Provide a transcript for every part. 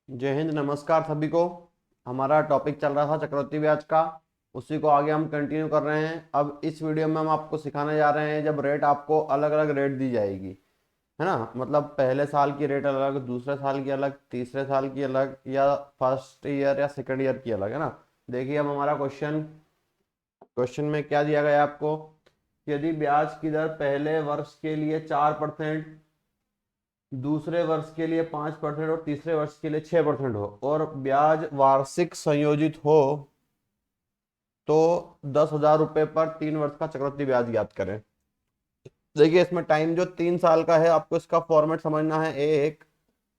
जय हिंद, नमस्कार सभी को। हमारा टॉपिक चल रहा था चक्रवृद्धि ब्याज का, उसी को आगे हम कंटिन्यू कर रहे हैं। अब इस वीडियो में हम आपको सिखाने जा रहे हैं जब रेट आपको अलग अलग रेट दी जाएगी, है ना। मतलब पहले साल की रेट अलग, दूसरे साल की अलग, तीसरे साल की अलग, या फर्स्ट ईयर या सेकंड ईयर की अलग, है ना। देखिए अब हमारा क्वेश्चन क्वेश्चन में क्या दिया गया है आपको। यदि ब्याज की दर पहले वर्ष के लिए 4%, दूसरे वर्ष के लिए 5% और तीसरे वर्ष के लिए 6% हो और ब्याज वार्षिक संयोजित हो तो 10,000 रुपये पर 3 वर्ष का चक्रवृद्धि ब्याज ज्ञात करें। देखिए इसमें टाइम जो 3 साल का है, आपको इसका फॉर्मेट समझना है। एक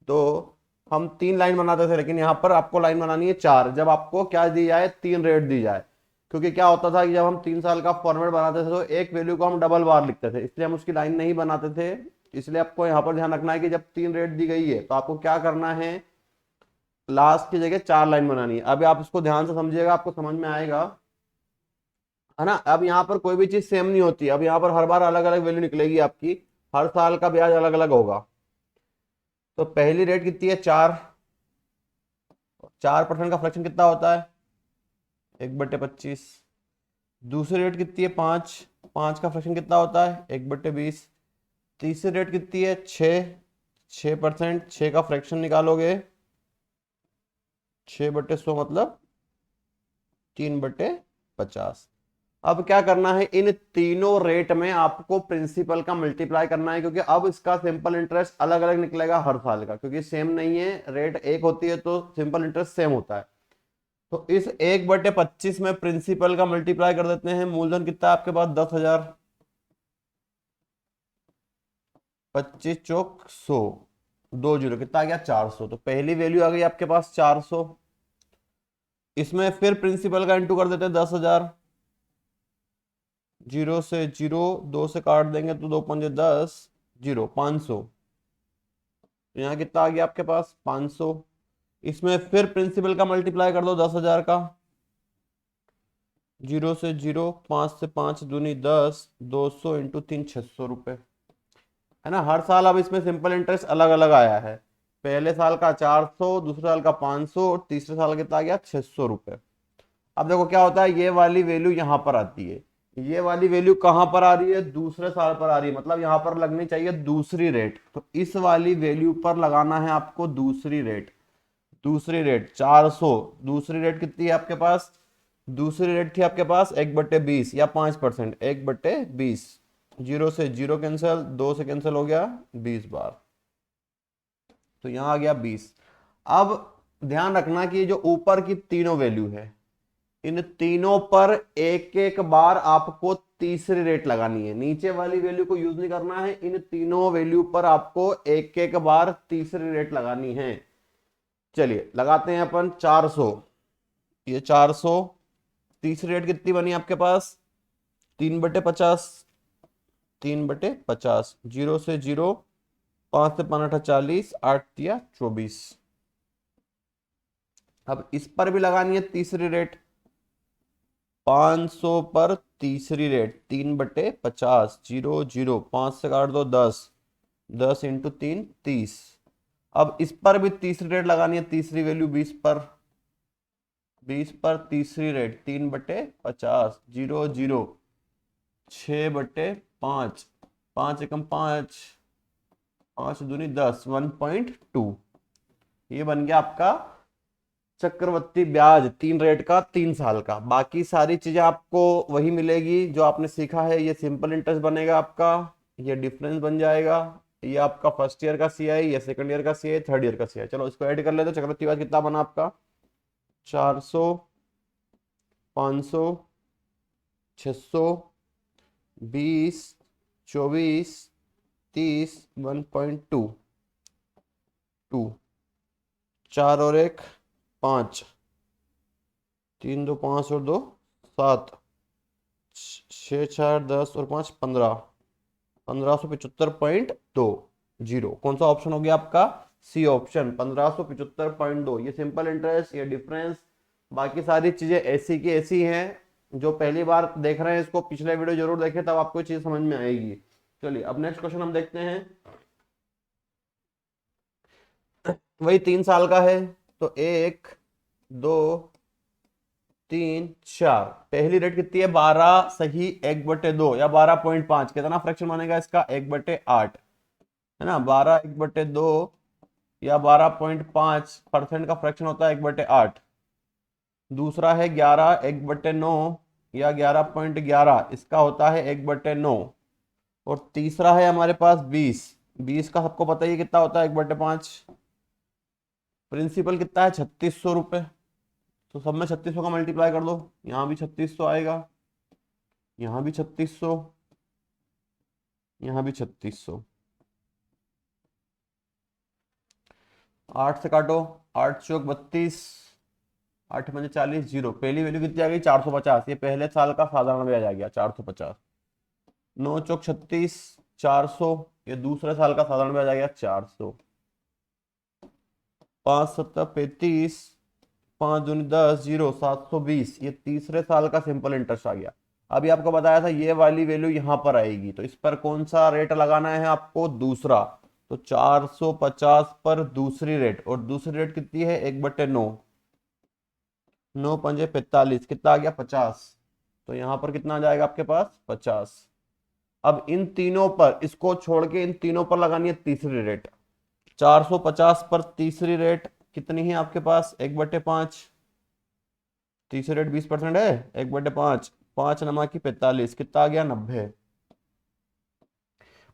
दो, हम 3 लाइन बनाते थे, लेकिन यहाँ पर आपको लाइन बनानी है 4, जब आपको क्या दी जाए, 3 रेट दी जाए। क्योंकि क्या होता था कि जब हम 3 साल का फॉर्मेट बनाते थे तो एक वैल्यू को हम डबल बार लिखते थे, इसलिए हम उसकी लाइन नहीं बनाते थे। इसलिए आपको यहाँ पर ध्यान रखना है कि जब 3 रेट दी गई है तो आपको क्या करना है, लास्ट की जगह 4 लाइन बनानी है। अभी आप इसको ध्यान से समझिएगा, आपको समझ में आएगा, है ना। अब यहाँ पर कोई भी चीज सेम नहीं होती, अब यहाँ पर हर बार अलग अलग वैल्यू निकलेगी आपकी, हर साल का ब्याज अलग अलग होगा। तो पहली रेट कितनी है, 4। 4% का फ्रैक्शन कितना होता है, 1/25। दूसरी रेट कितनी है, 5। 5 का फ्रैक्शन कितना होता है, 1/20। तीसरी रेट कितनी है, 6। 6%, 6 का फ्रैक्शन निकालोगे, 6/100 मतलब 3/50। अब क्या करना है, इन तीनों रेट में आपको प्रिंसिपल का मल्टीप्लाई करना है, क्योंकि अब इसका सिंपल इंटरेस्ट अलग अलग निकलेगा हर साल का, क्योंकि सेम नहीं है। रेट एक होती है तो सिंपल इंटरेस्ट सेम होता है। तो इस 1/25 में प्रिंसिपल का मल्टीप्लाई कर देते हैं। मूलधन कितना है आपके पास, 10,000। 25 चौक 100, 2 जीरो कितना आ गया, 400। तो पहली वैल्यू आ गई आपके पास 400। इसमें फिर प्रिंसिपल का इंटू कर देते हैं 10,000। जीरो से जीरो, 2 से काट देंगे तो 2 पंजे 10, जीरो 500। तो यहाँ कितना आ गया आपके पास, 500। इसमें फिर प्रिंसिपल का मल्टीप्लाई कर दो 10,000 का। जीरो से जीरो, 5 से 5 दूनी 10, 200 × 3 600 रुपये, है ना। हर साल अब इसमें सिंपल इंटरेस्ट अलग अलग आया है। पहले साल का 400, दूसरे साल का 500 और तीसरे साल कितना आ गया, 600 रुपये। अब देखो क्या होता है, ये वाली वैल्यू यहाँ पर आती है, ये वाली वैल्यू कहां पर आ रही है, दूसरे साल पर आ रही है। मतलब यहां पर लगनी चाहिए दूसरी रेट, तो इस वाली वैल्यू पर लगाना है आपको दूसरी रेट। दूसरी रेट 400। दूसरी रेट कितनी है आपके पास, दूसरी रेट थी आपके पास 1/20 या 5%, 1/20। जीरो से जीरो कैंसिल, 2 से कैंसिल हो गया 20 बार, तो यहां आ गया 20। अब ध्यान रखना कि जो ऊपर की तीनों वैल्यू है, इन तीनों पर एक एक बार आपको तीसरी रेट लगानी है। नीचे वाली वैल्यू को यूज नहीं करना है, इन तीनों वैल्यू पर आपको एक एक बार तीसरी रेट लगानी है। चलिए लगाते हैं अपन 400। ये 400, तीसरी रेट कितनी बनी आपके पास, 3/50। 3/50, जीरो से जीरो, 5 से 5 × 8 = 40, 8 × 24। अब इस पर भी लगानी है तीसरी रेट, 500 पर तीसरी रेट 3/50। जीरो जीरो, 5 से काट दो 10, 10 × 3 30। अब इस पर भी तीसरी रेट लगानी है, तीसरी वैल्यू 20 पर। 20 पर तीसरी रेट 3/50। Zero zero, 6/5। 5 × 5, 5 दूनी 10, 1.2। ये बन गया आपका चक्रवृद्धि ब्याज, 3 रेट का 3 साल का। बाकी सारी चीजें आपको वही मिलेगी जो आपने सीखा है। ये सिंपल इंटरेस्ट बनेगा आपका, ये डिफरेंस बन जाएगा, ये आपका फर्स्ट ईयर का सीआई, ये सेकंड ईयर का सीआई, थर्ड ईयर का सीआई। चलो इसको ऐड कर लेते हैं। चक्रवृद्धि ब्याज कितना बना आपका, 400, 500, 600, 20, 24, 30, 1.2। 4 और 1 5, 3 2 5 और 2 7, 6 4 10 और 5 15, 1575.20। कौन सा ऑप्शन हो गया आपका, सी ऑप्शन, 1575.2। ये सिंपल इंटरेस्ट, ये डिफरेंस, बाकी सारी चीजें ऐसी की ऐसी हैं। जो पहली बार देख रहे हैं इसको पिछले वीडियो जरूर देखें, तब आपको चीज समझ में आएगी। चलिए अब नेक्स्ट क्वेश्चन हम देखते हैं। वही 3 साल का है, तो 1, 2, 3, 4। पहली रेट कितनी है? 12 सही 1/2 या 12.5। कितना फ्रैक्शन बनेगा इसका? 1/8 है ना। 12 1/2 या 12.5% का फ्रैक्शन होता है 1/8। दूसरा है 11 1/9 या 11.11, इसका होता है 1/9। और तीसरा है हमारे पास 20। 20 का सबको पता ही है कितना होता है? 1/5। प्रिंसिपल कितना है? 3600 रुपये। तो सब में 3600 का मल्टीप्लाई कर दो। यहाँ भी 3600 आएगा, यहाँ भी 3600, यहाँ भी 3600। 8 से काटो, 8 चौक 32, 8 पंजे 40, जीरो। पहली वैल्यू कितनी आ गई? 450। ये पहले साल का साधारण ब्याज आ गया 450। 9 चौक 36, 400। ये दूसरे साल का साधारण ब्याज आ गया 400। 5 7 35, 5 दूनी 10, जीरो। 720। ये तीसरे साल का सिंपल इंटरेस्ट आ गया। अभी आपको बताया था ये वाली वैल्यू यहां पर आएगी, तो इस पर कौन सा रेट लगाना है आपको? दूसरा। तो 450 पर दूसरी रेट, और दूसरी रेट कितनी है? 1/9। 9 पंजे 45, कितना आ गया? 50। तो यहां पर कितना आ जाएगा आपके पास? 50। अब इन तीनों पर, इसको छोड़ के इन तीनों पर लगानी है तीसरी रेट। 450 पर तीसरी रेट कितनी है आपके पास? 1/5। तीसरी रेट 20% है, 1/5। 5 नमा की 45, कितना आ गया? 90।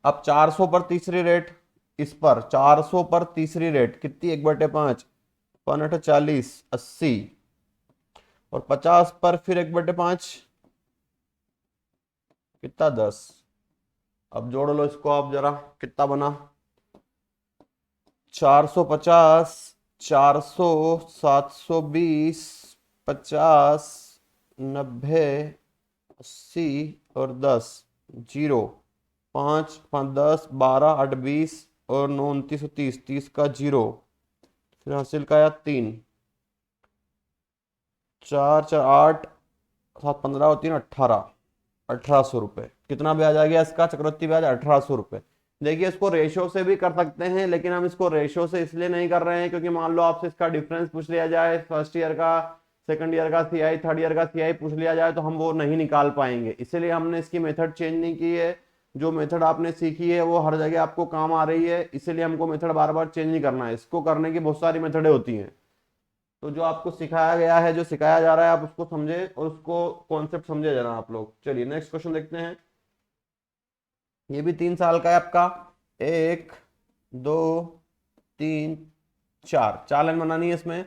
अब 400 पर तीसरी रेट, इस पर 400 पर तीसरी रेट कितनी? 1/5। 5 8 40, 80। और 50 पर फिर 1/5, कितना? 10। अब जोड़ लो इसको आप जरा, कितना बना? 450, 400, 720, 50, 90, 80 और 10, जीरो। 5 5 10 12 8 20 और 9 29 30, 30 का जीरो। फिर हासिल का आया 3। 4 4 8, 7 15 और 3 18। 1800 रुपये। कितना ब्याज आ गया इसका? चक्रवृद्धि ब्याज 1800 रुपये। देखिए इसको रेशो से भी कर सकते हैं, लेकिन हम इसको रेशो से इसलिए नहीं कर रहे हैं क्योंकि मान लो आपसे इसका डिफरेंस पूछ लिया जाए, फर्स्ट ईयर का, सेकंड ईयर का सीआई, थर्ड ईयर का सीआई पूछ लिया जाए, तो हम वो नहीं निकाल पाएंगे। इसीलिए हमने इसकी मेथड चेंज नहीं की है। जो मेथड आपने सीखी है वो हर जगह आपको काम आ रही है, इसीलिए हमको मेथड बार बार चेंज नहीं करना है। इसको करने की बहुत सारी मेथडें होती हैं। तो जो आपको सिखाया गया है, जो सिखाया जा रहा है, आप उसको समझे और उसको कॉन्सेप्ट समझे जाना आप लोग। चलिए नेक्स्ट क्वेश्चन देखते हैं। ये भी 3 साल का है आपका। 1 2 3 4, 4 लाइन बनानी है इसमें।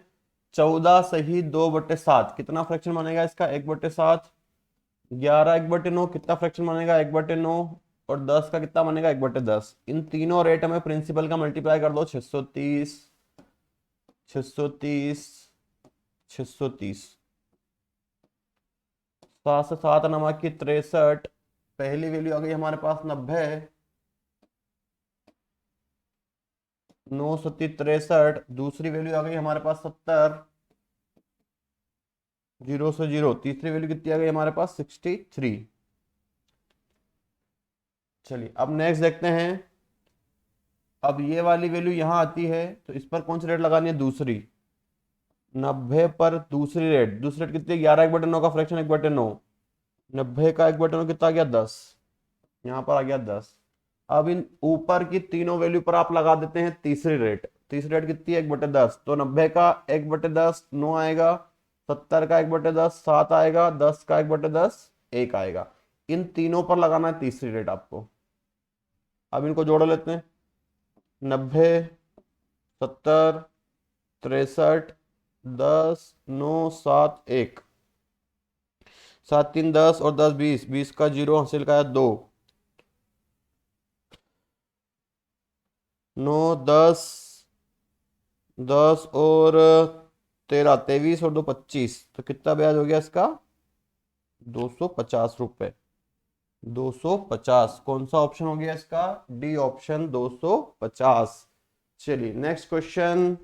14 सही 2/7, कितना फ्रैक्शन बनेगा इसका? 1/7। 11 1/9, कितना फ्रैक्शन बनेगा? 1/9। और 10 का कितना बनेगा? 1/10। इन तीनों रेट में प्रिंसिपल का मल्टीप्लाई कर दो। 630, 630, 630। 7 से 7 नमा की 63। पहली वैल्यू आ गई हमारे पास 90। 9 सत्ती 63। दूसरी वैल्यू आ गई हमारे पास 70। जीरो से जीरो। तीसरी वैल्यू कितनी आ गई हमारे पास? 63। चलिए अब नेक्स्ट देखते हैं। अब ये वाली वैल्यू यहाँ आती है, तो इस पर कौन सी रेट लगानी है? दूसरी। 90 पर दूसरी रेट, दूसरी रेट कितनी है? 11 1/9 का फ्रैक्शन 1/9। 90 का 1/9 कितना आ गया? 10। यहाँ पर आ गया 10। अब इन ऊपर की तीनों वैल्यू पर आप लगा देते हैं तीसरी रेट। तीसरी रेट कितनी है? 1/10। तो 90 का 1/10 9 आएगा। 70 का 1/10 7 आएगा। 10 का 1/10 1 आएगा। इन तीनों पर लगाना है तीसरी रेट आपको। अब इनको जोड़ लेते हैं। 90, 70, 63, 10, 9 7 1। 7 3 10 और 10 20, 20 का जीरो हासिल का है 2। 9 10, 10 और 13 23 और 2 25। तो कितना ब्याज हो गया इसका? 250 रुपये। 250। कौन सा ऑप्शन हो गया इसका? D option, 250। चलिए नेक्स्ट क्वेश्चन।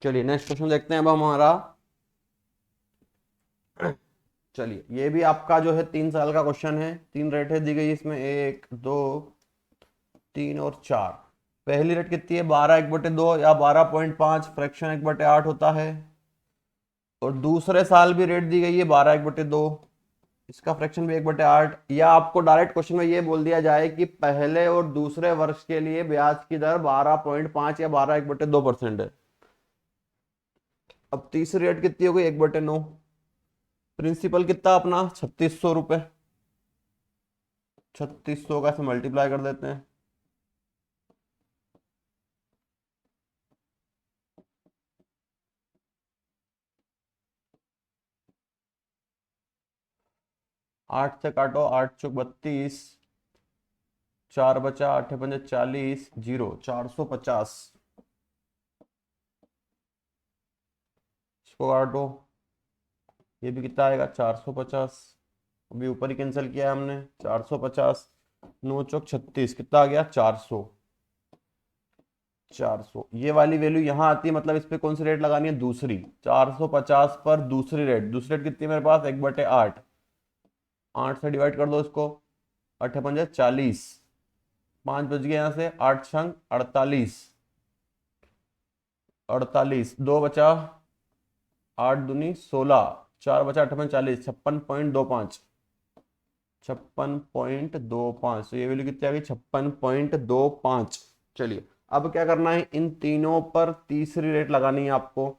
चलिए नेक्स्ट क्वेश्चन देखते हैं अब हमारा। चलिए ये भी आपका जो है 3 साल का क्वेश्चन है। 3 रेटें दी गई इसमें, 1 2 3 और 4। पहली रेट कितनी है 12/1/2 या 12.5, फ्रैक्शन 1/8 होता है। और दूसरे साल भी रेट दी गई है 12/1/2, इसका फ्रैक्शन भी 1/8। या आपको डायरेक्ट क्वेश्चन में ये बोल दिया जाए कि पहले और दूसरे वर्ष के लिए ब्याज की दर 12.5 या 12/1/2% है। अब तीसरी रेट कितनी हो गई 1/9। प्रिंसिपल कितना अपना 3600 रुपये, 3600 का से मल्टीप्लाई कर देते हैं। 8 से काटो, 8 × 4 = 32, 4 बचा, 8 × 5 = 40, 0, 450। इसको काटो, ये भी कितना आएगा 450। अभी ऊपर ही कैंसिल किया है हमने, 450, 9 × 4 = 36, कितना आ गया 400। 400 ये वाली वैल्यू यहाँ आती है, मतलब इस पे कौन सी रेट लगानी है, दूसरी। 450 पर दूसरी रेट, दूसरी रेट कितनी है मेरे पास 1/8। 8 से डिवाइड कर दो इसको, 8 × 5 = 40, 5 बच गए यहाँ से, 8 × 6 = 48, 48, 2 बचा, 8 दूनी 16, 4 बचा, 8 × 5 = 40, 56.25, 56.25। तो ये वैल्यू कितनी आ गई 56.25। चलिए अब क्या करना है, इन तीनों पर तीसरी रेट लगानी है आपको।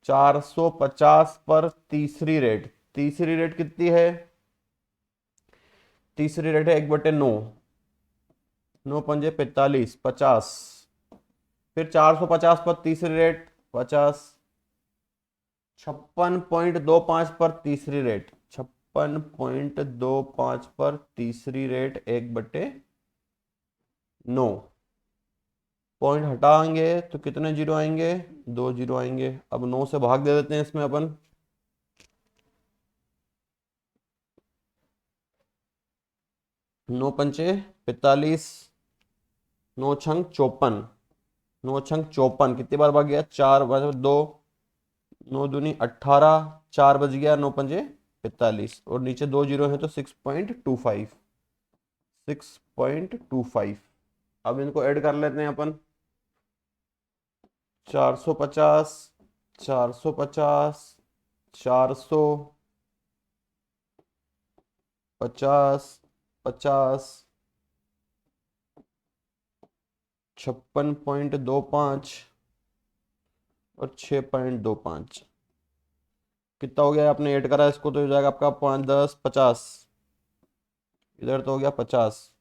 450 पर तीसरी रेट, तीसरी रेट कितनी है, तीसरी रेट है 1/9, 9 × 5 = 45, 50। फिर 450 पर तीसरी रेट 50, 56.25 पर तीसरी रेट, 56.25 पर तीसरी रेट 1/9। पॉइंट हटाएंगे तो कितने जीरो आएंगे, 2 जीरो आएंगे। अब 9 से भाग दे देते हैं इसमें अपन, 9 × 5 = 45, 9 × 6 = 54, 9 × 6 = 54, कितनी बार भाग गया 4 बार 2, 9 दूनी 18, 4 बज गया, 9 × 5 = 45, और नीचे 2 जीरो है तो 6.25, 6.25। अब इनको ऐड कर लेते हैं अपन, 450, 450, 400, 50, 50, 56.25 और 6.25। कितना हो गया, आपने ऐड करा इसको तो हो जाएगा आपका 5 10 50, इधर तो हो गया 50,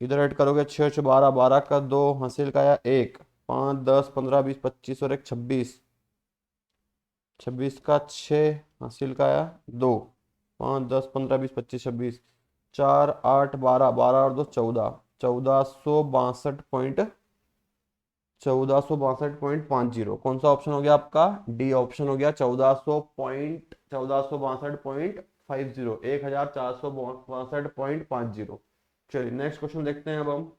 इधर ऐड करोगे 6 6 12, 12 का 2, हासिल का आया 1, 5 10 15 20 25 और 1 26, 26 का 6, हासिल का आया 2, 5 10 15 20 25 26, 4 8 12, 12 और 2 14, 1462.50। कौन सा ऑप्शन हो गया आपका, डी ऑप्शन हो गया, 1462.50, 1462.50। चलिए नेक्स्ट क्वेश्चन देखते हैं अब हम।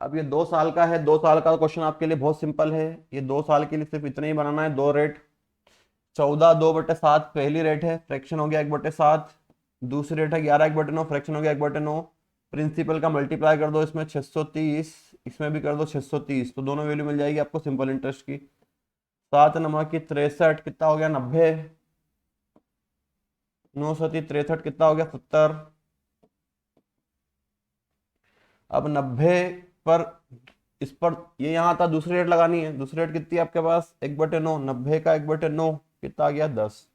अब ये 2 साल का है, 2 साल का क्वेश्चन आपके लिए बहुत सिंपल है। ये 2 साल के लिए सिर्फ इतना ही बनाना है, दो रेट। 14 2/7 पहली रेट है, फ्रैक्शन हो गया 1/7। दूसरी रेट है 11 1/9, फ्रैक्शन हो गया 1/9। प्रिंसिपल का मल्टीप्लाई कर दो इसमें 630, इसमें भी कर दो 630, तो दोनों वैल्यू मिल जाएगी आपको सिंपल इंटरेस्ट की। 7 9 की 63, कितना हो गया 90, 9 7 63, कितना हो गया 70। अब 90 पर, इस पर ये यहाँ था, दूसरी रेट लगानी है। दूसरी रेट कितनी है आपके पास 1/9, 90 का 1/9 कितना आ गया 10,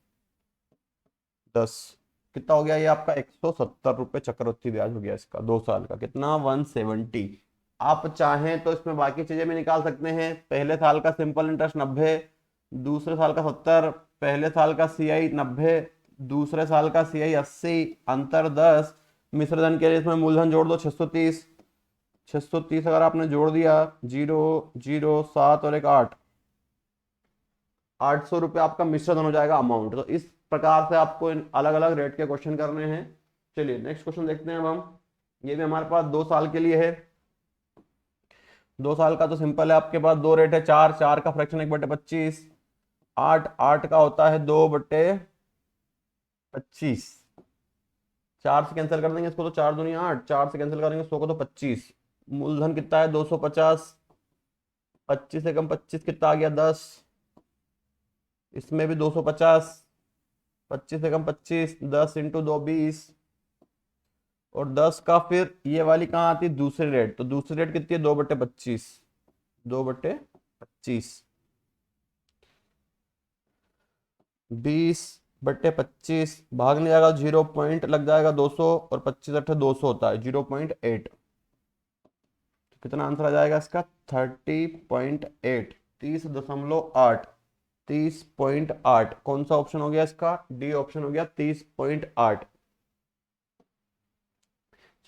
10 कितना हो गया ये आपका 170 रुपये चक्रवृद्धि ब्याज हो गया इसका, 2 साल का कितना 170। आप चाहें तो इसमें बाकी चीजें भी निकाल सकते हैं। पहले साल का सिंपल इंटरेस्ट 90, दूसरे साल का 70, पहले साल का सीआई 90, दूसरे साल का सीआई 80, अंतर 10। मिश्रधन के लिए इसमें मूलधन जोड़ दो 630, 630 अगर आपने जोड़ दिया, 0 0 7 और 1 8, 800 रुपये आपका मिश्रधन हो जाएगा अमाउंट। तो इस प्रकार से आपको अलग अलग रेट के क्वेश्चन करने हैं। चलिए नेक्स्ट क्वेश्चन देखते हैं अब हम। ये भी हमारे पास 2 साल के लिए है। 2 साल का तो सिंपल है, आपके पास दो रेट है, 4 4 का फ्रैक्शन 1/25, 8 8 का होता है 2/25। 4 से कैंसिल कर देंगे इसको तो 4 दूनी 8, 4 से कैंसिल करेंगे 100 को तो 25, मूलधन कितना है 250, 25 से कम 25 कितना आ गया 10, इसमें भी 250, 25 से कम 25, 10 इंटू 2 20, और 10 का फिर ये वाली कहाँ आती है दूसरी रेट, तो दूसरी रेट कितनी है 2/25, 2/25, 20/25 भाग नहीं जाएगा, 0 पॉइंट लग जाएगा 200, और 25 × 8 200 होता है 0.8, कितना आंसर आ जाएगा इसका 30.8, 30.8, 30.8, कौन सा ऑप्शन हो गया इसका, डी ऑप्शन हो गया 30.8।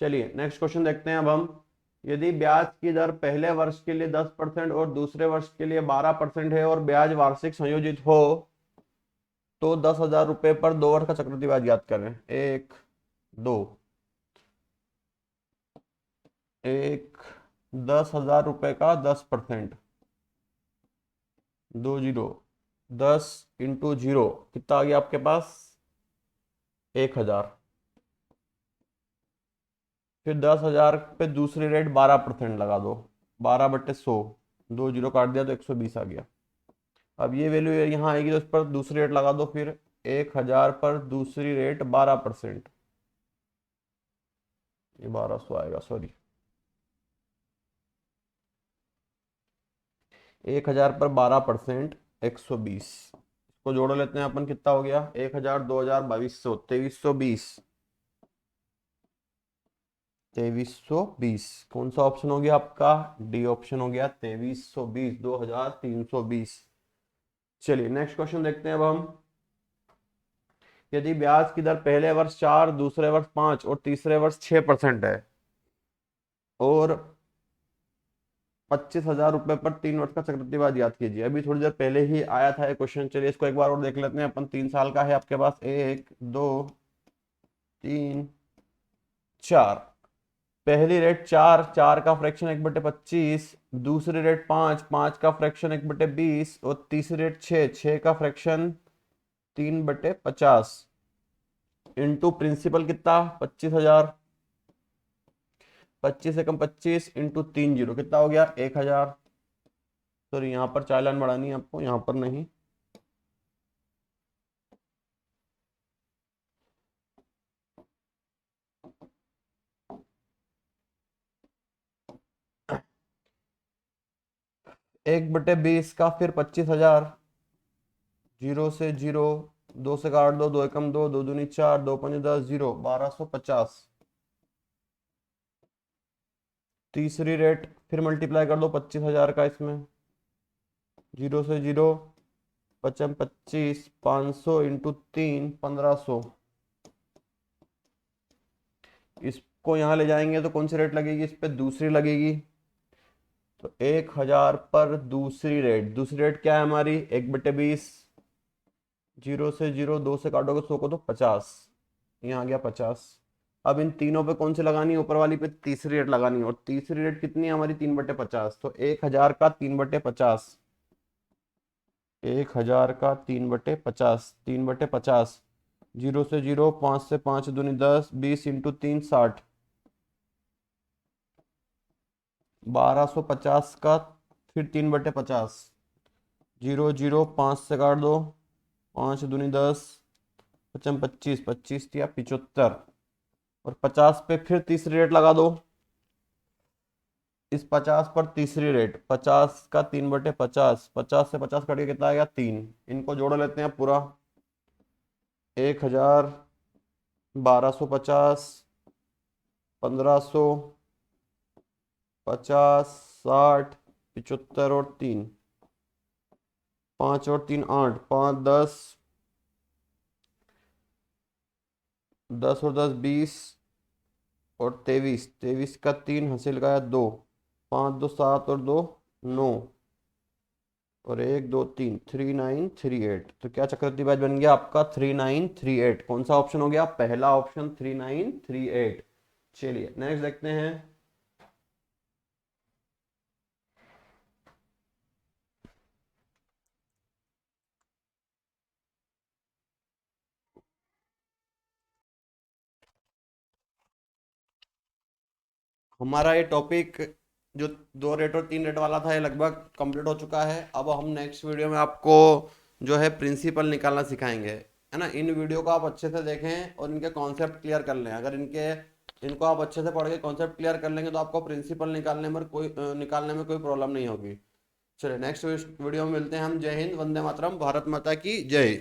चलिए नेक्स्ट क्वेश्चन देखते हैं अब हम। यदि ब्याज की दर पहले वर्ष के लिए 10% और दूसरे वर्ष के लिए 12% है और ब्याज वार्षिक संयोजित हो, तो 10,000 रुपये पर 2 वर्ष का चक्रवृद्धि ब्याज ज्ञात करें। एक, दो, एक, 10,000 रुपये का 10%, 2 0, 10 इंटू 0 कितना आ गया आपके पास 1,000, फिर 10,000 पे दूसरी रेट 12% लगा दो, 12/100, 2 0 काट दिया तो 120 आ गया। अब ये वैल्यू यहाँ आएगी तो उस पर दूसरी रेट लगा दो, फिर 1,000 पर दूसरी रेट 12%, ये 1200 आएगा, सॉरी 1,000 पर 12%, 120, इसको जोड़ लेते हैं अपन, कितना हो गया 1,000, 2,000, 2,200, 2,320, 2,320, कौन सा ऑप्शन हो गया आपका, डी ऑप्शन हो गया 2,320, 2,320। चलिए नेक्स्ट क्वेश्चन देखते हैं अब हम। यदि ब्याज की दर पहले वर्ष 4, दूसरे वर्ष 5 और तीसरे वर्ष 6% है, और 25,000 रुपये पर 3 वर्ष का चक्रवृद्धि ब्याज याद कीजिए। अभी थोड़ी देर पहले ही आया था ये क्वेश्चन, चलिए इसको एक बार और देख लेते हैं अपन। 3 साल का है आपके पास, 1 2 3 4, पहली रेट 4, 4 का फ्रैक्शन 1/25, दूसरी रेट 5, 5 का फ्रैक्शन 1/20, और तीसरी रेट 6, 6 का फ्रैक्शन 3/50, इंटू प्रिंसिपल कितना 25,000, 25 से कम 25 इंटू 3 0 कितना हो गया 1,000, सॉरी यहाँ पर चालान बढ़ानी है आपको, यहाँ पर नहीं, एक बटे 20 का फिर 25,000, 0 से 0, 2 से काट दो, 2 एकम 2, 2 दूनी 4, 2 पंजे 10, 0, 1250, तीसरी रेट फिर मल्टीप्लाई कर दो 25,000 का इसमें, 0 से 0, 25, 500 इंटू 3, 1,500, इसको यहाँ ले जाएंगे तो कौन सी रेट लगेगी, इस पे दूसरी लगेगी, तो 1,000 पर दूसरी रेट, दूसरी रेट क्या है हमारी 1/20, 0 से 0, 2 से काटोगे 100 को तो 50, यहाँ आ गया 50। अब इन तीनों पे कौन सी लगानी है, ऊपर वाली पे तीसरी रेट लगानी है, और तीसरी रेट कितनी है हमारी 3/50, तो 1,000 का 3/50, 1,000 का 3/50, 3/50, 0 से 0, 5 से 5 दूनी 10, 20 इंटू 3 60, 1250 का फिर 3/50, 0 0, 5 से काट दो, 5 दूनी 10, 55 25, 25 या 75, और 50 पे फिर तीसरी रेट लगा दो, इस 50 पर तीसरी रेट, 50 का 3/50, 50 से 50 कट के कितना आ गया 3, इनको जोड़ लेते हैं पूरा, 1,000, 1,250, 1,500, 50, 60, 75 और 3, 5 और 3 8, 5 10, 10 और 10 20, और 23, 23 का 3 हासिल का 2, 5 2 7 और 2 9, और 1 2 3, 3938, तो क्या चक्रवृद्धि ब्याज बन गया आपका 3938, कौन सा ऑप्शन हो गया, पहला ऑप्शन 3938। चलिए नेक्स्ट देखते हैं। हमारा ये टॉपिक जो 2 रेट और 3 रेट वाला था ये लगभग कंप्लीट हो चुका है। अब हम नेक्स्ट वीडियो में आपको जो है प्रिंसिपल निकालना सिखाएंगे, है ना। इन वीडियो को आप अच्छे से देखें और इनके कॉन्सेप्ट क्लियर कर लें। अगर इनको आप अच्छे से पढ़ के कॉन्सेप्ट क्लियर कर लेंगे तो आपको प्रिंसिपल निकालने में कोई प्रॉब्लम नहीं होगी। चलिए नेक्स्ट वीडियो में मिलते हैं हम। जय हिंद, वंदे मातरम, भारत माता की जय।